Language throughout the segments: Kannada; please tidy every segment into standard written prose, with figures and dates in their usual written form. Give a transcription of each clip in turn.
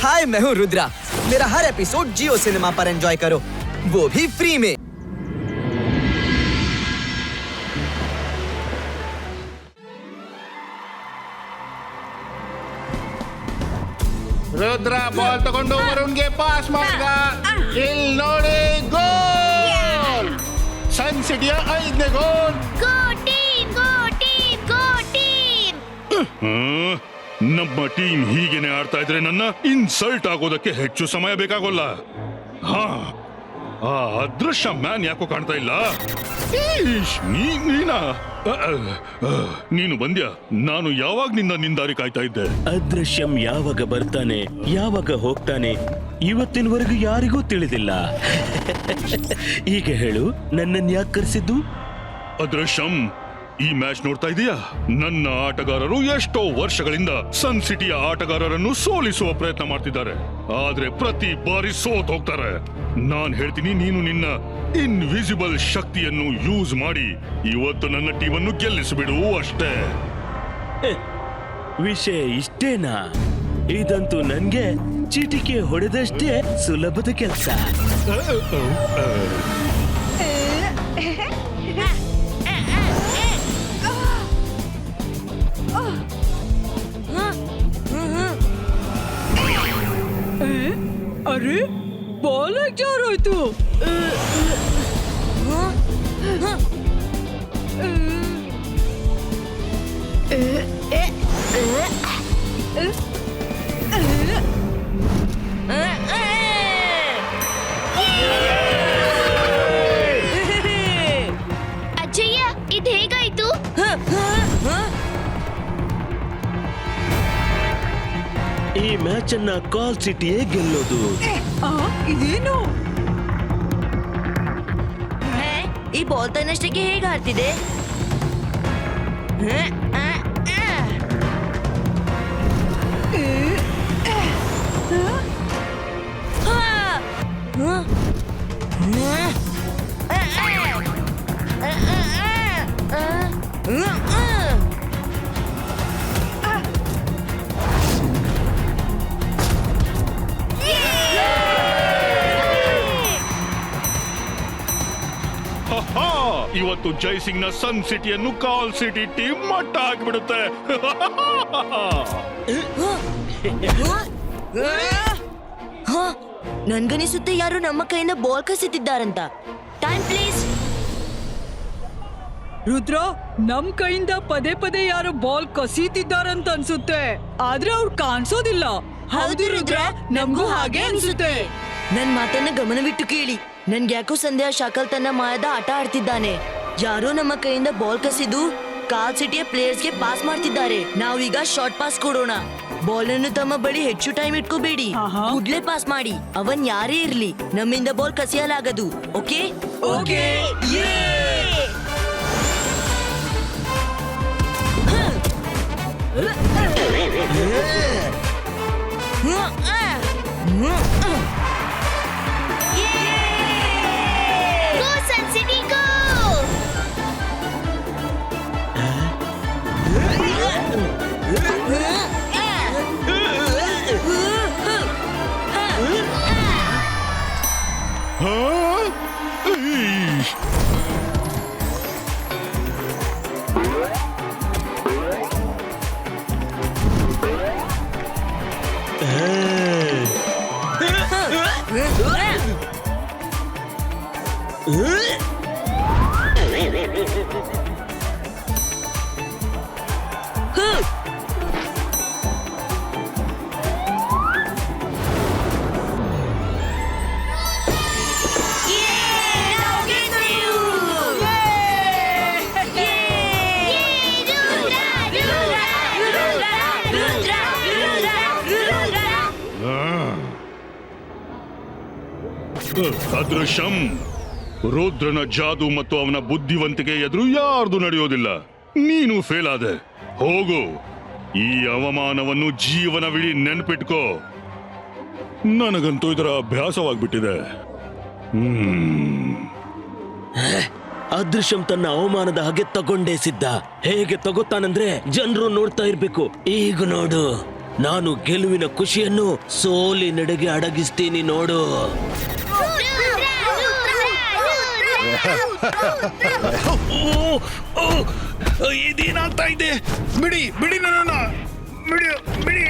हाय, मैं हूँ रुद्रा। मेरा हर एपिसोड जियो सिनेमा पर एंजॉय करो, वो भी फ्री में। रुद्रा बॉल तಗೊಂಡು ವರುಣ್ಗೆ ಪಾಸ್ ಮಾಡ್ದ. ಇಲ್ಲಿ ನೋಡಿ ಗೋಲ್. ಸನ್ ಸಿಟಿಯ 5ನೇ ಗೋಲ್. ಗೋ ಟೀಮ್, ಗೋ ಟೀಮ್, ಗೋ ಟೀಮ್. ನಮ್ಮ ಟೀಮ್ ಹೀಗೇನೆ ಆಡ್ತಾ ಇದ್ರೆ ನನ್ನ ಇನ್ಸಲ್ಟ್ ಆಗೋದಕ್ಕೆ ಹೆಚ್ಚು ಸಮಯ ಬೇಕಾಗೋಲ್ಲ. ಹಾ, ಆ ಅದೃಶ್ಯ ಮ್ಯಾನ್ ಯಾಕೋ ಕಾಣ್ತಾ ಇಲ್ಲ. ನೀನು ಬಂದ್ಯಾ? ನಾನು ಯಾವಾಗ ನಿಂದಾರಿ ಕಾಯ್ತಾ ಇದ್ದೆ. ಅದೃಶ್ಯಂ ಯಾವಾಗ ಬರ್ತಾನೆ, ಯಾವಾಗ ಹೋಗ್ತಾನೆ, ಇವತ್ತಿನವರೆಗೂ ಯಾರಿಗೂ ತಿಳಿದಿಲ್ಲ. ಈಗ ಹೇಳು, ನನ್ನನ್ನು ಯಾಕೆ ಕರೆಸಿದ್ದು? ಅದೃಶ್ಯಂ, ಈ ಮ್ಯಾಚ್ ನೋಡ್ತಾ ಇದೀಯಾ? ನನ್ನ ಆಟಗಾರರು ಎಷ್ಟೋ ವರ್ಷಗಳಿಂದ ಸನ್ ಸಿಟಿಯ ಆಟಗಾರರನ್ನು ಸೋಲಿಸುವ ಪ್ರಯತ್ನ ಮಾಡ್ತಿದ್ದಾರೆ, ಆದ್ರೆ ಪ್ರತಿ ಬಾರಿ ಸೋತ್ ಹೋಗ್ತಾರೆ. ನಾನ್ ಹೇಳ್ತೀನಿ, ನೀನು ನಿನ್ನ ಇನ್ವಿಸಿಬಲ್ ಶಕ್ತಿಯನ್ನು ಯೂಸ್ ಮಾಡಿ ಇವತ್ತು ನನ್ನ ಟೀಮನ್ನು ಗೆಲ್ಲಿಸಿಬಿಡು ಅಷ್ಟೇ. ವಿಷಯ ಇಷ್ಟೇನಾ? ಇದಂತೂ ನನ್ಗೆ ಚೀಟಿಕೆ ಹೊಡೆದಷ್ಟೇ ಸುಲಭದ ಕೆಲಸ. अरे बॉल जा रहा है तू? ಅಜ್ಜಯ್ಯ, ಇದು ಹೇಗಾಯ್ತು? ಈ ಮ್ಯಾಚ್ ಅನ್ನ ಕಾಲ್ ಸಿಟಿಯೇ ಗೆಲ್ಲೋದು. ಇದೇನು? ಈ ಬಾಲ್ ತನ್ನಷ್ಟಕ್ಕೆ ಹೇಗೆ ಆಡ್ತಿದೆ? ಇವತ್ತು ಜೈಸಿಂಗ್ ನ ಸನ್ ಸಿಟಿಯನ್ನು ಕಾಲ್ ಸಿಟಿ ಟೀಮ್ ಮಟ್ಟ ಹಾಕಿಬಿಡುತ್ತೆ. ನನ್ಗನಿಸುತ್ತೆ ಯಾರು ನಮ್ಮ ಕೈಯಿಂದ ಬಾಲ್ ಕಸಿತಿದ್ದಾರಂತ. Time please. ರುದ್ರ, ನಮ್ ಕೈಯಿಂದ ಪದೇ ಪದೇ ಯಾರು ಬಾಲ್ ಕಸೀತಿದ್ದಾರಂತ ಅನ್ಸುತ್ತೆ, ಆದ್ರೆ ಅವ್ರು ಕಾಣಿಸೋದಿಲ್ಲ. ಹೌದು ರುದ್ರ, ನಮ್ಗೂ ಹಾಗೆ ಅನ್ಸುತ್ತೆ. ನನ್ ಮಾತನ್ನ ಗಮನವಿಟ್ಟು ಕೇಳಿ. ನನ್ಗೆ ಯಾಕೋ ಸಂದೇಹ ಶಾಕಲ್ ತನ್ನ ಮಾಯದ ಆಟ ಆಡ್ತಿದ್ದಾನೆ. ಯಾರೋ ನಮ್ಮ ಕೈಯಿಂದ ಬಾಲ್ ಕಸಿದು ಕಾಲ್ ಸಿಟಿಯ ಪ್ಲೇಯರ್ಸ್ಗೆ ಪಾಸ್ ಮಾಡ್ತಿದ್ದಾರೆ. ನಾವೀಗ ಶಾರ್ಟ್ ಪಾಸ್ ಕೊಡೋಣ. ಬಾಲ್ ಅನ್ನು ತಮ್ಮ ಬಳಿ ಹೆಚ್ಚು ಟೈಮ್ ಇಟ್ಕೋಬೇಡಿ, ಕೂಡ್ಲೆ ಪಾಸ್ ಮಾಡಿ. ಅವನ್ ಯಾರೇ ಇರ್ಲಿ, ನಮ್ಮಿಂದ ಬಾಲ್ ಕಸಿಯಲಾಗದು. Okay okay. Go sun city, go. ಅದೃಶ್ಯಂ, ರುದ್ರನ ಜಾದು ಮತ್ತು ಅವನ ಬುದ್ಧಿವಂತಿಕೆ ಎದುರು ಯಾರ್ದು ನಡೆಯೋದಿಲ್ಲ. ನೀನು ಫೇಲ್ ಆದೆ. ಹೋಗು, ಈ ಅವಮಾನವನ್ನು ಜೀವನವಿಡೀ ನೆನ್ಪಿಟ್ಕೋ. ನನಗಂತೂ ಇದರ ಅಭ್ಯಾಸವಾಗ್ಬಿಟ್ಟಿದೆ. ಅದೃಶ್ಯಂ ತನ್ನ ಅವಮಾನದ ಹಾಗೆ ತಗೊಂಡೇ ಸಿದ್ದ. ಹೇಗೆ ತಗೋತಾನಂದ್ರೆ ಜನರು ನೋಡ್ತಾ ಇರ್ಬೇಕು. ಈಗ ನೋಡು. ನಾನು ಗೆಲುವಿನ ಖುಷಿಯನ್ನು ಸೋಲಿನೆಡೆಗೆ ಅಡಗಿಸ್ತೀನಿ ನೋಡು. ಇದೇನಾಗ್ತಾ ಇದೆ? ಬಿಡಿ ಬಿಡಿ ನನ್ನ ಬಿಡಿ ಬಿಡಿ.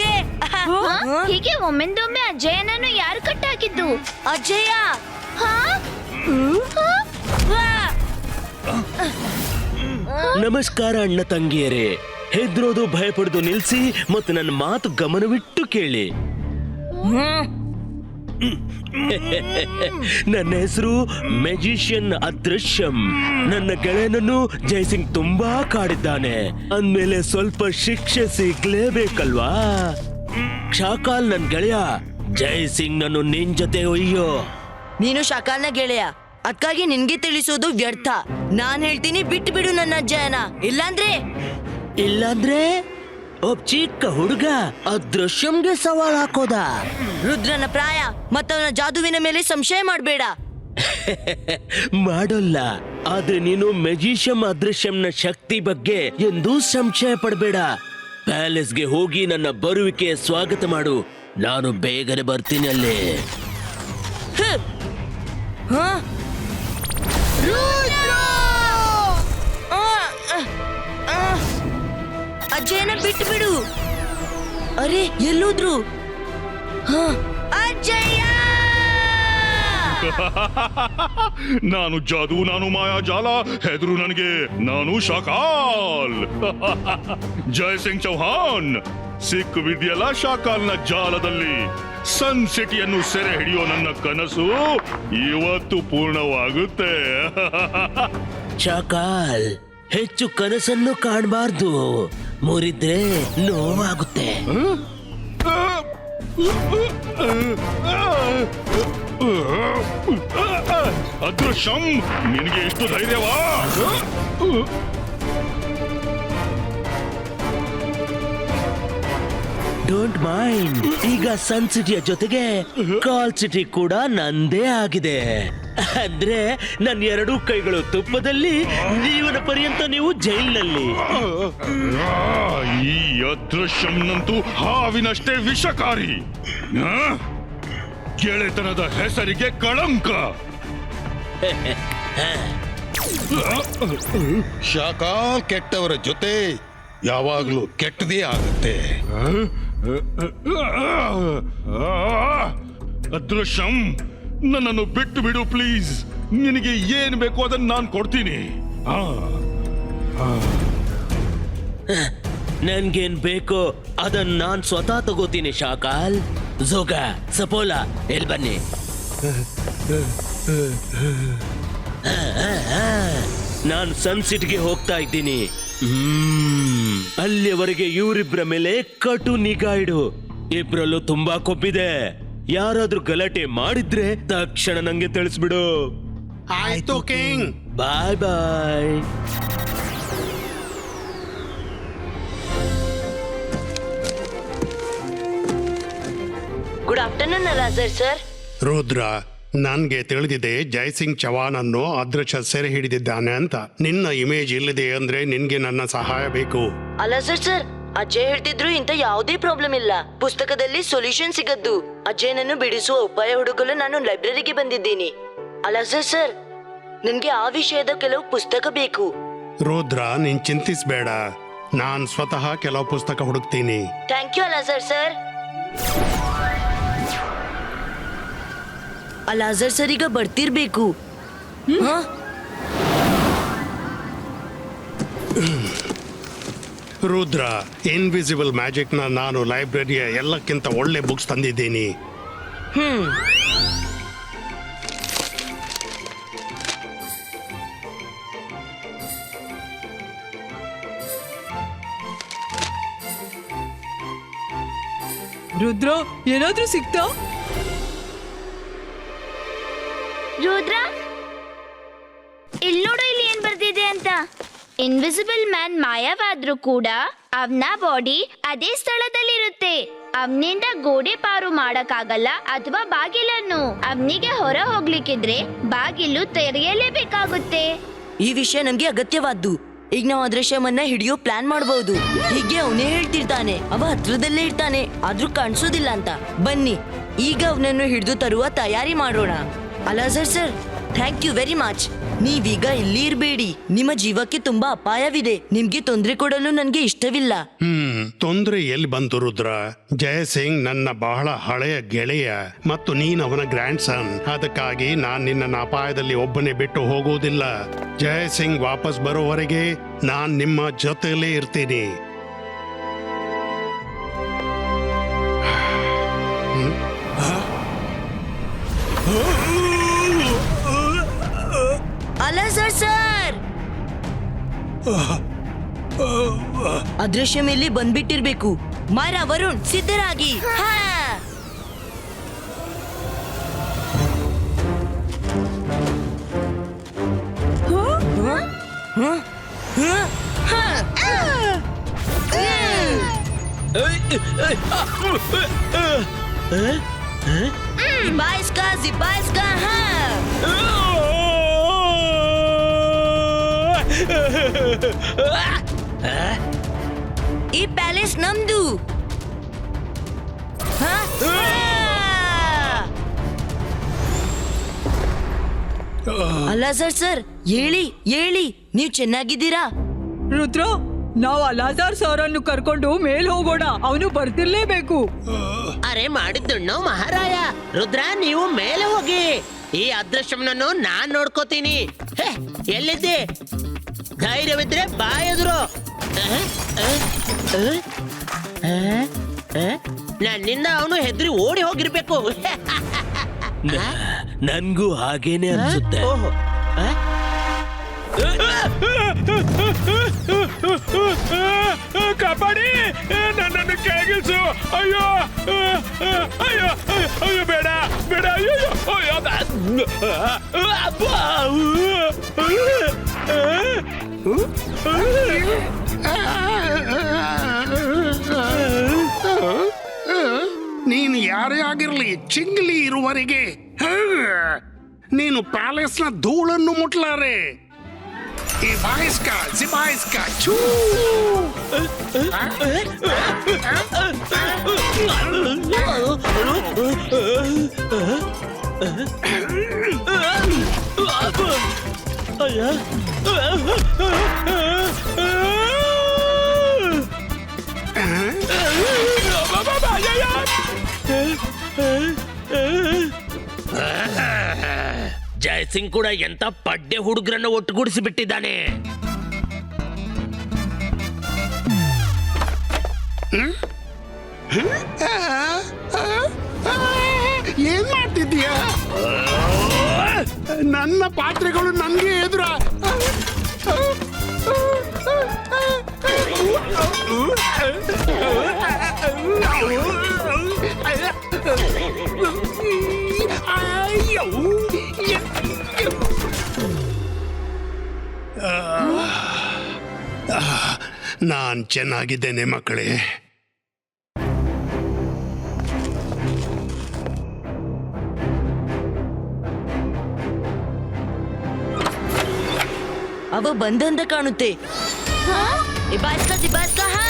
ಏ ಹೀಗೆ ಒಮ್ಮೆಂದೊಮ್ಮೆ ಅಜಯನನ್ನು ಯಾರು ಕಟ್ಟಾಕಿದ್ದು? ಅಜಯ ಹಾ? ವಾ! ನಮಸ್ಕಾರ ಅಣ್ಣ ತಂಗಿಯರೇ. ಹೆದ್ರೋದು ಭಯಪಡುದು ನಿಲ್ಸಿ ಮತ್ತು ನನ್ನ ಮಾತು ಗಮನವಿಟ್ಟು ಕೇಳಿ. ನನ್ನ ಹೆಸರು ಮೆಜಿಷಿಯನ್ ಅದೃಶ್ಯಂ. ನನ್ನ ಗೆಳೆಯನನ್ನು ಜಯಸಿಂಗ್ ತುಂಬಾ ಕಾಡಿದ್ದಾನೆ. ಅಂದ್ಮೇಲೆ ಸ್ವಲ್ಪ ಶಿಕ್ಷೆ ಸಿಗ್ಲೇಬೇಕಲ್ವಾ? ಶಾಕಾಲ್ ನನ್ ಗೆಳೆಯ, ಜಯಸಿಂಗ್ ನನ್ನು ನಿನ್ ಜೊತೆ ಒಯ್ಯೋ. ನೀನು ಶಾಕಾಲ್ನ ಗೆಳೆಯ, ಅದಕ್ಕಾಗಿ ನಿನ್ಗೆ ತಿಳಿಸೋದು ವ್ಯರ್ಥ. ನಾನ್ ಹೇಳ್ತೀನಿ ಬಿಟ್ಟು ಬಿಡು ನನ್ನ ಅಜ್ಜಯನ. ಇಲ್ಲಾಂದ್ರೆ ಒಬ್ಬ ಚಿಕ್ಕ ಹುಡುಗ ಅದೃಶ್ಯಂಗೆ ಸವಾಲ್ ಹಾಕೋದ? ರುದ್ರನ ಪ್ರಾಯ ಮತ್ತವನ ಜಾದುವಿನ ಮೇಲೆ ಸಂಶಯ ಮಾಡಬೇಡ. ಮಾಡೋಲ್ಲ. ಆದ್ರೆ ನೀನು ಮೆಜಿಷಿಯಂ ಅದೃಶ್ಯಂನ ಶಕ್ತಿ ಬಗ್ಗೆ ಎಂದೂ ಸಂಶಯ ಪಡಬೇಡ. ಪ್ಯಾಲೇಸ್ಗೆ ಹೋಗಿ ನನ್ನ ಬರುವಿಕೆ ಸ್ವಾಗತ ಮಾಡು. ನಾನು ಬೇಗನೆ ಬರ್ತೀನಿ ಅಲ್ಲಿ. ಹ? ಅಜ್ಜಯನ ಬಿಟ್ಟು ಬಿಡು. ಅರೆ ಎಲ್ಲೋದ್ರು? ಅಜ್ಜಯ್ಯ! ನಾನು ಜಾದು, ನಾನು ಮಾಯಾಜಾಲ. ಹೆದರು ನನಗೆ, ನಾನು ಶಾಕಾಲ್. ಜಯಸಿಂಗ್ ಚೌಹಾನ್, ಸಿಕ್ಕಿಬಿದ್ಯಲ್ಲ ಶಾಕಾಲ್ನ ಜಾಲದಲ್ಲಿ. ಸನ್ ಸಿಟಿಯನ್ನು ಸೆರೆ ಹಿಡಿಯೋ ನನ್ನ ಕನಸು ಇವತ್ತು ಪೂರ್ಣವಾಗುತ್ತೆ. ಶಾಕಾಲ್, ಹೆಚ್ಚು ಕನಸನ್ನು ಕಾಣಬಾರ್ದು. ಮುರಿದ್ರೆ ನೋವಾಗುತ್ತೆ. ಅದೃಶ್ಯಂ, ನಿನಗೆ ಎಷ್ಟು ಧೈರ್ಯವಾ? Don't mind. ಈಗ ಸನ್ ಸಿಟಿಯ ಜೊತೆಗೆ ಕಾಲ್ ಸಿಟಿ ಕೂಡ ನಂದೇ ಆಗಿದೆ. ಅಂದ್ರೆ ನನ್ನ ಎರಡೂ ಕೈಗಳು ತುಪ್ಪದಲ್ಲಿ, ಜೀವನ ಪರ್ಯಂತ ನೀವು ಜೈಲಿನಲ್ಲಿ. ಈ ಅದೃಶ್ಯಂನಂತೂ ಹಾವಿನಷ್ಟೇ ವಿಷಕಾರಿ. ಗೆಳೆತನದ ಹೆಸರಿಗೆ ಕಳಂಕ. ಶಾಕಾಲ್ ಕೆಟ್ಟವರ ಜೊತೆ ಯಾವಾಗ್ಲೂ ಕೆಟ್ಟದೇ ಆಗುತ್ತೆ. ಅದೃಶ್ಯಂ, ನನ್ನನ್ನು ಬಿಟ್ಟು ಬಿಡು ಪ್ಲೀಸ್. ನಿನಗೆ ಏನ್ ಬೇಕು ಅದನ್ನ ನಾನು ಕೊಡ್ತೀನಿ. ನನ್ಗೇನ್ ಬೇಕೋ ಅದನ್ನ ನಾನ್ ಸ್ವತಃ ತಗೋತೀನಿ. ಶಾಕಾಲ್, ಜೋಗ, ಸಪೋಲ, ಎಲ್ ಬನ್ನಿ. ನಾನು ಸನ್ ಸಿಟಿಗೆ ಹೋಗ್ತಾ ಇದ್ದೀನಿ. ಅಲ್ಲಿಯವರೆಗೆ ಇವರಿಬ್ಬರ ಮೇಲೆ ಕಟು ನಿಗಾ ಇಡು. ಇಬ್ರಲ್ಲೂ ತುಂಬಾ ಕೊಬ್ಬಿದೆ. ಯಾರಾದ್ರೂ ಗಲಾಟೆ ಮಾಡಿದ್ರೆ ತಕ್ಷಣ ನಂಗೆ ತಿಳಿಸ್ಬಿಡು. ಆಯ್ತು king. Bye bye. Good afternoon Roger sir. Rudra, ನನ್ಗೆ ತಿಳಿದಿದೆ ಜಯಸಿಂಗ್ ಚವಾನ್ ಅನ್ನು ಅದೃಶ್ಯ ಸೆರೆ ಹಿಡಿದಿದ್ದಾನೆ ಅಂತ. ನಿನ್ನ ಇಮೇಜ್ ಇಲ್ಲಿದೆ ಅಂದ್ರೆ ನಿನ್ಗೆ ನನ್ನ ಸಹಾಯ ಬೇಕು. ಅಲ್ಲ ಸರ್, ಅಜಯ್ ಹೇಳ್ತಿದ್ರು ಇಂತ ಯಾವುದೇ ಪ್ರಾಬ್ಲಮ್ ಇಲ್ಲ. ಪುಸ್ತಕದಲ್ಲಿ ಸೊಲ್ಯೂಷನ್ ಸಿಗದ್ದು. ಅಜಯ್ನನ್ನು ಬಿಡಿಸುವ ಉಪಾಯ ಹುಡುಕಲು ನಾನು ಲೈಬ್ರರಿಗೆ ಬಂದಿದ್ದೀನಿ. ಅಲ್ಲ ಸರ್, ನನ್ಗೆ ಆ ವಿಷಯದ ಕೆಲವು ಪುಸ್ತಕ ಬೇಕು. ರುದ್ರ, ನೀನ್ ಚಿಂತಿಸ್ಬೇಡ. ನಾನ್ ಸ್ವತಃ ಕೆಲವು ಪುಸ್ತಕ ಹುಡುಕ್ತೀನಿ. Thank you Alazar sir. Alazar sir ಈಗ ಬರ್ತಿರ್ಬೇಕು. ರುದ್ರ, ಇನ್ವಿಸಿಬಲ್ ಮ್ಯಾಜಿಕ್ ನ ನಾನು ಲೈಬ್ರರಿಯ ಎಲ್ಲಕ್ಕಿಂತ ಒಳ್ಳೆ ಬುಕ್ಸ್ ತಂದಿದ್ದೀನಿ. ರುದ್ರ, ಏನಾದ್ರೂ ಸಿಕ್ತಾ? ರುದ್ರ, ನೋಡು ಇಲ್ಲಿ ಏನ್ ಬರ್ದಿದೆ ಅಂತ. ಇನ್ವಿಸಿಬಲ್ ಮ್ಯಾನ್ ಮಾಯವಾದ್ರೂ ಕೂಡ ಅವನ ಬಾಡಿ ಅದೇ ಸ್ಥಳದಲ್ಲಿರುತ್ತೆ. ಅವನಿಂದ ಗೋಡೆ ಪಾರು ಮಾಡಕ್ಕಾಗಲ್ಲ ಅಥವಾ ಬಾಗಿಲನ್ನು. ಅವನಿಗೆ ಹೊರ ಹೋಗ್ಲಿಕ್ಕಿದ್ರೆ ಬಾಗಿಲು ತೆರೆಯಲೇಬೇಕಾಗುತ್ತೆ. ಈ ವಿಷಯ ನಮ್ಗೆ ಅಗತ್ಯವಾದ್ದು. ಈಗ ನಾವು ಅದೃಶ್ಯಮನ್ನ ಹಿಡಿಯೋ ಪ್ಲಾನ್ ಮಾಡಬಹುದು. ಹೀಗೆ ಅವನೇ ಹೇಳ್ತಿರ್ತಾನೆ, ಅವ ಹತ್ರದಲ್ಲೇ ಇರ್ತಾನೆ, ಆದ್ರೂ ಕಾಣಿಸೋದಿಲ್ಲ ಅಂತ. ಬನ್ನಿ ಈಗ ಅವನನ್ನು ಹಿಡಿದು ತರುವ ತಯಾರಿ ಮಾಡೋಣ. Alazar sir, thank you very much. ನೀವೀಗ ಇಲ್ಲಿ ಇರಬೇಡಿ, ನಿಮ್ಮ ಜೀವಕ್ಕೆ ತುಂಬಾ ಅಪಾಯವಿದೆ. ನಿಮ್ಗೆ ತೊಂದರೆ ಕೊಡಲು ನನ್ಗೆ ಇಷ್ಟವಿಲ್ಲ. ತೊಂದ್ರೆ ಎಲ್ಲಿ ಬಂತು ರುದ್ರ? ಜಯಸಿಂಗ್ ನನ್ನ ಬಹಳ ಹಳೆಯ ಗೆಳೆಯ ಮತ್ತು ನೀನ್ ಅವನ ಗ್ರ್ಯಾಂಡ್ ಸನ್. ಅದಕ್ಕಾಗಿ ನಾನ್ ನಿನ್ನ ಅಪಾಯದಲ್ಲಿ ಒಬ್ಬನೇ ಬಿಟ್ಟು ಹೋಗುವುದಿಲ್ಲ. ಜಯಸಿಂಗ್ ವಾಪಸ್ ಬರೋವರೆಗೆ ನಾನ್ ನಿಮ್ಮ ಜೊತೆಲೇ ಇರ್ತೀನಿ. ಅಲಾಜರ್ ಸರ್, ಅದೃಶ್ಯ ಮೇಲೆ ಬಂದ್ಬಿಟ್ಟಿರ್ಬೇಕು. ಮಾರಾ, ವರುಣ್, ಸಿದ್ಧರಾಗಿ. ಹಾ. ಜಿಬಾಯಿಸ್ಕಾ, ಹಾ. ಈ ಪ್ಯಾಲೇಸ್ ನಮ್ದು. ಅಲಾಜರ್ ಸರ್, ಹೇಳಿ ನೀವು ಚೆನ್ನಾಗಿದ್ದೀರಾ? ರುದ್ರ, ನಾವು ಅಲಾಜಾರ್ ಸರ್ ಅನ್ನು ಕರ್ಕೊಂಡು ಮೇಲ್ ಹೋಗೋಣ. ಅವನು ಬರ್ತಿರ್ಲೇಬೇಕು. ಅರೆ ಮಾಡಿದ್ದುಣ್ಣು ಮಹಾರಾಯ. ರುದ್ರ, ನೀವು ಮೇಲೆ ಹೋಗಿ. ಈ ಅದೃಶ್ಯಮನನ್ನು ನಾನ್ ನೋಡ್ಕೋತೀನಿ. ಎಲ್ಲಿದ್ದೆ? ಧೈರ್ಯವಿದ್ರೆ ಬಾ ಎದುರು. ನನ್ನಿಂದ ಅವನು ಹೆದರಿ ಓಡಿ ಹೋಗಿರ್ಬೇಕು. ನನ್ಗೂ ಹಾಗೇನೆ ಅನ್ಸುತ್ತೆ. ಕಾಪಾಡಿ, ನನ್ನನ್ನು ಕೆಳಗಿಳಿಸು. ಅಯ್ಯೋ ಅಯ್ಯೋ ಅಯ್ಯೋ, ಬೇಡ ಬೇಡ, ಅಯ್ಯೋ ನೀನು ಯಾರೇ ಆಗಿರ್ಲಿ, ಚಿಂಗ್ಲಿ ಇರುವವರೆಗೆ ನೀನು ಪ್ಯಾಲೇಸ್ನ ಧೂಳನ್ನು ಮುಟ್ಲಾರೆ. ಜಿಬಾಯಿಸ್ಕಾ, ಚೂ. ಜಯಸಿಂಗ್ ಕೂಡ ಎಂತ ಪಡ್ಡೆ ಹುಡುಗರನ್ನು ಒಟ್ಟುಗೂಡಿಸಿ ಬಿಟ್ಟಿದ್ದಾನೆ. ಏನ್ ಮಾಡ್ತಿದ್ದೀಯಾ? ನನ್ನ ಪಾತ್ರೆಗಳು ನನ್ಗೆ ಎದುರ. ನಾನ್ ಚೆನ್ನಾಗಿದ್ದೇನೆ ಮಕ್ಕಳೇ. ಅವ ಬಂದಂತ ಕಾಣುತ್ತೆ. ಜಿಬಾಯಿಸ್ಕಾ, ಹಾ.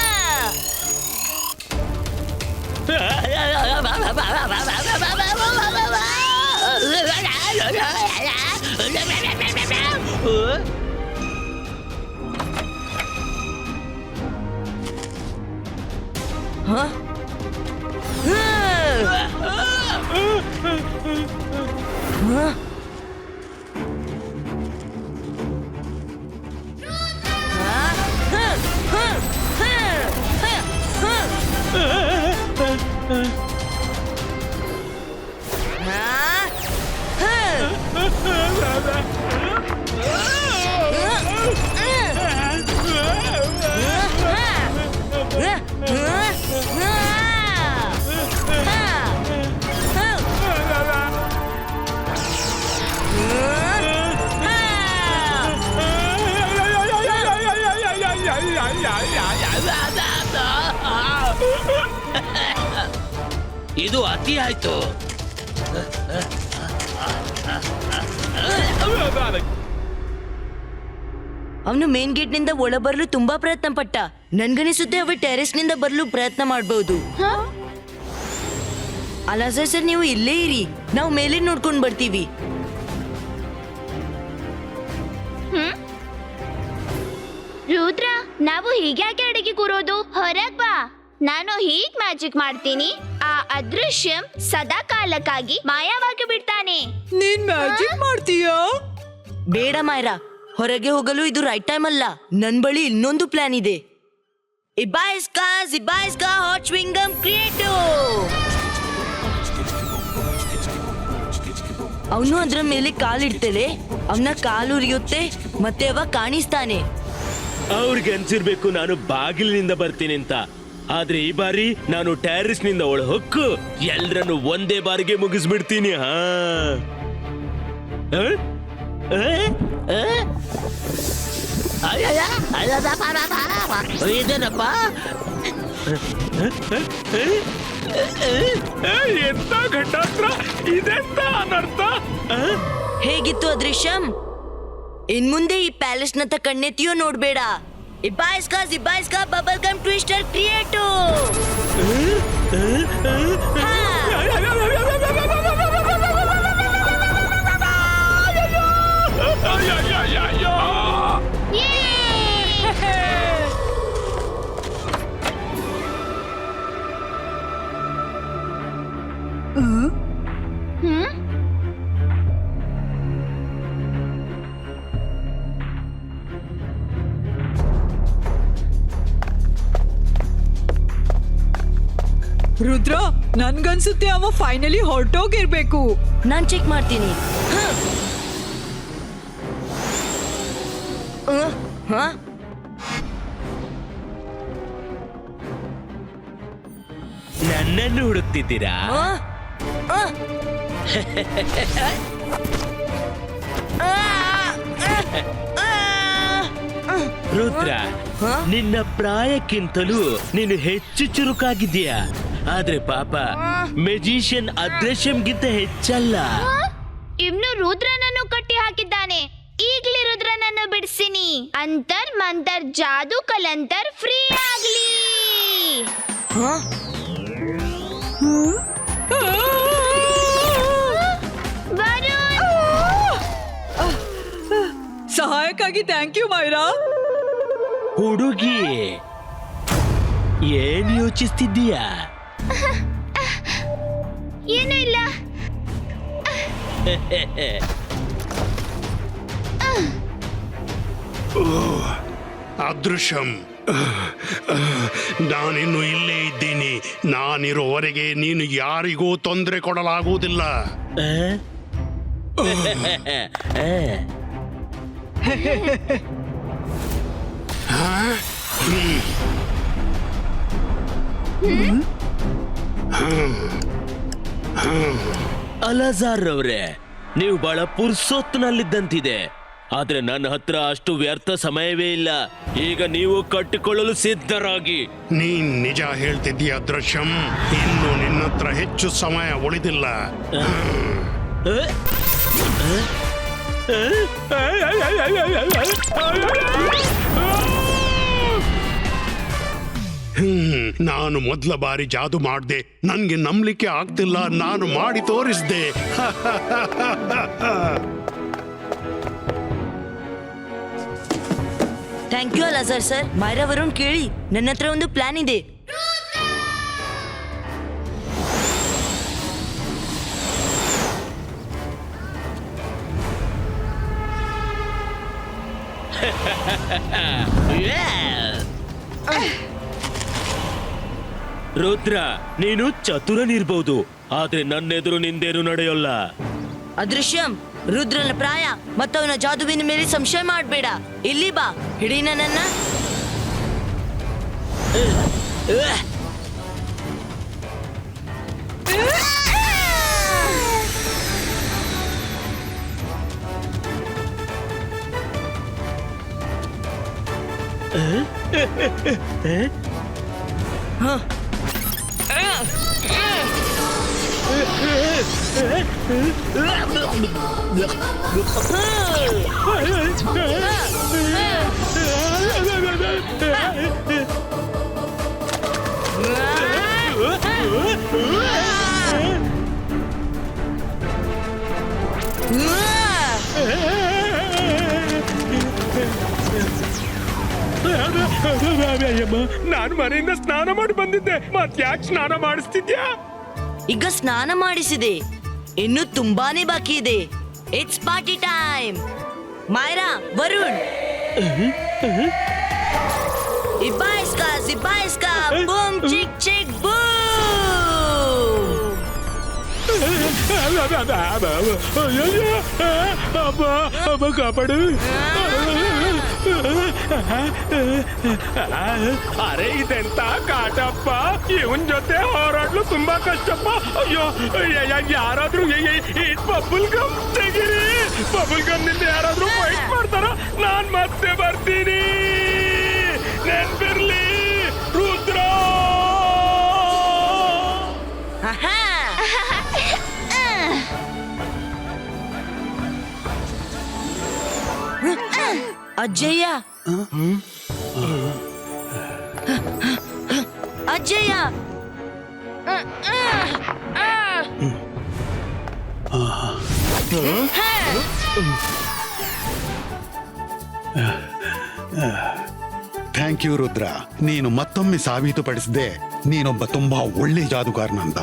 ಇದು ಅತಿ ಆಯ್ತು. ಅವನು ಮೇನ್ ಗೇಟ್ ನಿಂದ ಒಳ ಬರಲು ತುಂಬಾ ಪ್ರಯತ್ನ ಪಟ್ಟ. ನನ್ಗನಿಸುತ್ತೆ ಅವ ಟೆರೆಸ್ ನಿಂದ ಬರಲು ಪ್ರಯತ್ನ ಮಾಡಬಹುದು. ಅಲಾಜರ್ ಸರ್, ನೀವು ಇಲ್ಲೇ ಇರಿ, ನಾವು ಮೇಲೆ ನೋಡ್ಕೊಂಡ್ ಬರ್ತೀವಿ. ರುದ್ರ, ನಾವು ಹೀಗ್ಯಾಕೆ ಅಡಿಗೆ ಕೂರೋದು? ಹೊರಗ್ ಬಾ, ನಾನು ಹೀಗ್ ಮ್ಯಾಜಿಕ್ ಮಾಡ್ತೀನಿ. ಆ ಅದೃಶ್ಯಂ ಸದಾ ಕಾಲಕ್ಕಾಗಿ ಮಾಯವಾಗಿ ಬಿಡ್ತಾನೆ. ನೀನ್ ಮ್ಯಾಜಿಕ್ ಮಾಡ್ತೀಯಾ? ಬೇಡ ಮಾಯರಾ, ಹೊರಗೆ ಹೋಗಲು ಇದು ರೈಟ್ ಟೈಮ್ ಅಲ್ಲ. ನನ್ ಬಳಿ ಇನ್ನೊಂದು ಪ್ಲಾನ್ ಇದೆ. ಇಬಾಯ್ಸ್ಕಾ ಹಾಟ್ ಚ್ವಿಂಗಮ್ ಕ್ರಿಯೇಟಿವ್. ಅವನು ಅದ್ರ ಮೇಲೆ ಕಾಲಿಡ್ತೇನೆ, ಅವನ ಕಾಲು ಉರಿಯುತ್ತೆ, ಮತ್ತೆ ಅವ ಕಾಣಿಸ್ತಾನೆ. ಅವ್ರಿಗೆ ಅನ್ಸಿರ್ಬೇಕು ನಾನು ಬಾಗಿಲಿನಿಂದ ಬರ್ತೀನಿ ಅಂತ. ಆದ್ರೆ ಈ ಬಾರಿ ನಾನು ಟೆರೆಸ್ ನಿಂದ ಒಳ ಹೊಕ್ಕು ಎಲ್ರನ್ನು ಒಂದೇ ಬಾರಿಗೆ ಮುಗಿಸ್ಬಿಡ್ತೀನಿ. ಹಾ ಇದೇನಪ್ಪ? ಎಂತ ಘಟಾತ್ರ, ಇದೆಂತ ಅನರ್ಥ? ಹೇಗಿತ್ತು ಅದೃಶ್ಯಂ? ಇನ್ ಮುಂದೆ ಈ ಪ್ಯಾಲೇಸ್ ನತ್ತ ಕಣ್ಣೆತ್ತಿಯೋ ನೋಡ್ಬೇಡ. ಇಬಾಯ್ಸ್ಕಾ bubble gum twister creative. Rudra, ನನ್ಗನ್ಸುತ್ತೆ ಅವ ಫೈನಲಿ ಹೊರಟೋಗಿರ್ಬೇಕು. ನಾನ್ ಚೆಕ್ ಮಾಡ್ತೀನಿ. ನನ್ನನ್ನು ಹುಡುಕ್ತಿದ್ದೀರಾ? ರುದ್ರ, ನಿನ್ನ ಪ್ರಾಯಕ್ಕಿಂತಲೂ ನೀನು ಹೆಚ್ಚು ಚುರುಕಾಗಿದ್ದೀಯಾ. ಆದ್ರೆ ಪಾಪ ಮೆಜಿಷಿಯನ್ ಅದೃಶ್ಯಂಗಿಂತ ಹೆಚ್ಚಲ್ಲ. ಇವ್ನು ರುದ್ರನನ್ನು ಕಟ್ಟಿ ಹಾಕಿದ್ದಾನೆ. ಈಗ್ಲೇ ರುದ್ರನನ್ನು ಬಿಡಿಸಿನಿ. ಅಂತರ್ ಮಂತರ್ ಜಾದು ಕಲಂತರ್ ಫ್ರೀ ಆಗ್ಲಿ. ಸಹಾಯಕ್ಕಾಗಿ ಥ್ಯಾಂಕ್ ಯು ಮಾಯರಾ. ಹುಡುಗಿ, ಏನ್ ಯೋಚಿಸ್ತಿದ್ದೀಯಾ? ಏನೂ ಇಲ್ಲ. ಅದೃಶ್ಯಂ, ನಾನಿನ್ನು ಇಲ್ಲೇ ಇದ್ದೀನಿ. ನಾನಿರೋವರೆಗೆ ನೀನು ಯಾರಿಗೂ ತೊಂದರೆ ಕೊಡಲಾಗುವುದಿಲ್ಲ. ಅಲಾಜಾರ್ ಅವ್ರೆ, ನೀವು ಬಹಳ ಪುರ್ಸೊತ್ತಿನಲ್ಲಿದ್ದಂತಿದೆ. ಆದ್ರೆ ನನ್ನ ಹತ್ರ ಅಷ್ಟು ವ್ಯರ್ಥ ಸಮಯವೇ ಇಲ್ಲ. ಈಗ ನೀವು ಕಟ್ಟಿಕೊಳ್ಳಲು ಸಿದ್ಧರಾಗಿ. ನೀನ್ ನಿಜ ಹೇಳ್ತಿದ್ದೀಯ ಅದೃಶ್ಯಂ. ಇನ್ನು ನಿನ್ನ ಹತ್ರ ಹೆಚ್ಚು ಸಮಯ ಉಳಿದಿಲ್ಲ. ನಾನು ಮೊದಲ ಬಾರಿ ಜಾದು ಮಾಡ್ದೆ, ನನ್ಗೆ ನಂಬಲಿಕ್ಕೆ ಆಗ್ತಿಲ್ಲ. ನಾನು ಮಾಡಿ ತೋರಿಸ್ದೆ. Thank you Alazar sir. Mayra Varun ಕೇಳಿ, ನನ್ನ ಹತ್ರ ಒಂದು ಪ್ಲಾನ್ ಇದೆ. ರುದ್ರ, ನೀನು ಚತುರನಿರ್ಬಹುದು, ಆದ್ರೆ ನನ್ನೆದುರು ನಿಂದೇನು ನಡೆಯೋಲ್ಲ. ಅದೃಶ್ಯಂ, ರುದ್ರನ ಪ್ರಾಯ ಮತ್ತು ಅವನ ಜಾದುವಿನ ಮೇಲೆ ಸಂಶಯ ಮಾಡಬೇಡ. ಇಲ್ಲಿ ಬಾ, ಹಿಡಿ ನನ್ನನ್ನ. ನಾನು ಮನೆಯಿಂದ ಸ್ನಾನ ಮಾಡಿ ಬಂದಿದ್ದೆ ಮತ್ತ್ಯಾಕೆ ಸ್ನಾನ ಮಾಡಿಸ್ತಿದ್ಯಾ? ಈಗ ಸ್ನಾನ ಮಾಡಿಸಿದೆ, ಇನ್ನು ತುಂಬಾನೇ ಬಾಕಿ ಇದೆ. It's party time. Mayra, Varun, ಇಬ್ಬಾಯಿಸ್ಕಾ, ಬೂಮ್ ಚಿಕ್ ಚಿಕ್ ಬೂಮ್. ಅಮ್ಮ ಕಾಪಾಡು. ಅರೆ ಇದೆಂತ ಕಾಟಪ್ಪ, ಇವನ್ ಜೊತೆ ಹೋರಾಡ್ಲು ತುಂಬಾ ಕಷ್ಟಪ್ಪ. ಅಯ್ಯೋ ಯಾರಾದ್ರೂ ಬಬಲ್ ಗಮ್ ತೆಗಿರಿ. ಬಬಲ್ ಗಮ್ ನಿಂದ ಯಾರಾದ್ರೂ ಫೈಟ್ ಮಾಡ್ತಾರ? ನಾನ್ ಮತ್ತೆ ಬರ್ತೀನಿ. ನೆನ್ಪಿರ್ಲಿ ರುದ್ರ. ಅಜ್ಜಯ್ಯ, ಅಜ್ಜಯ್ಯ, ಥ್ಯಾಂಕ್ ಯು ರುದ್ರ, ನೀನು ಮತ್ತೊಮ್ಮೆ ಸಾಬೀತುಪಡಿಸಿದೆ ನೀನೊಬ್ಬ ತುಂಬಾ ಒಳ್ಳೆ ಜಾದುಗಾರನಂತ.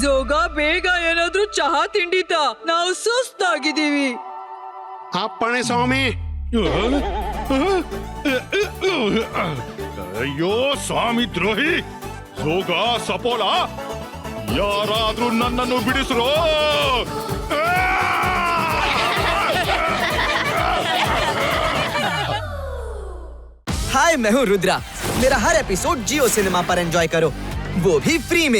ಜೋಗ, ಬೇಗ ಏನಾದ್ರೂ ಚಹಾ ತಿಂಡಿತ, ನಾವು ಸುಸ್ತಾಗಿದ್ದೀವಿ. ಅಪ್ಪಣೆ ಸ್ವಾಮಿ. ಅಯ್ಯೋ ಸ್ವಾಮಿ ದ್ರೋಹಿ, ಜೋಗ ಸಪೋಲ, ಯಾರಾದ್ರೂ ನನ್ನನ್ನು ಬಿಡಿಸ್ರೋ. हाय, मैं हूँ रुद्रा। मेरा हर एपिसोड जियो सिनेमा पर एंजॉय करो, वो भी फ्री में।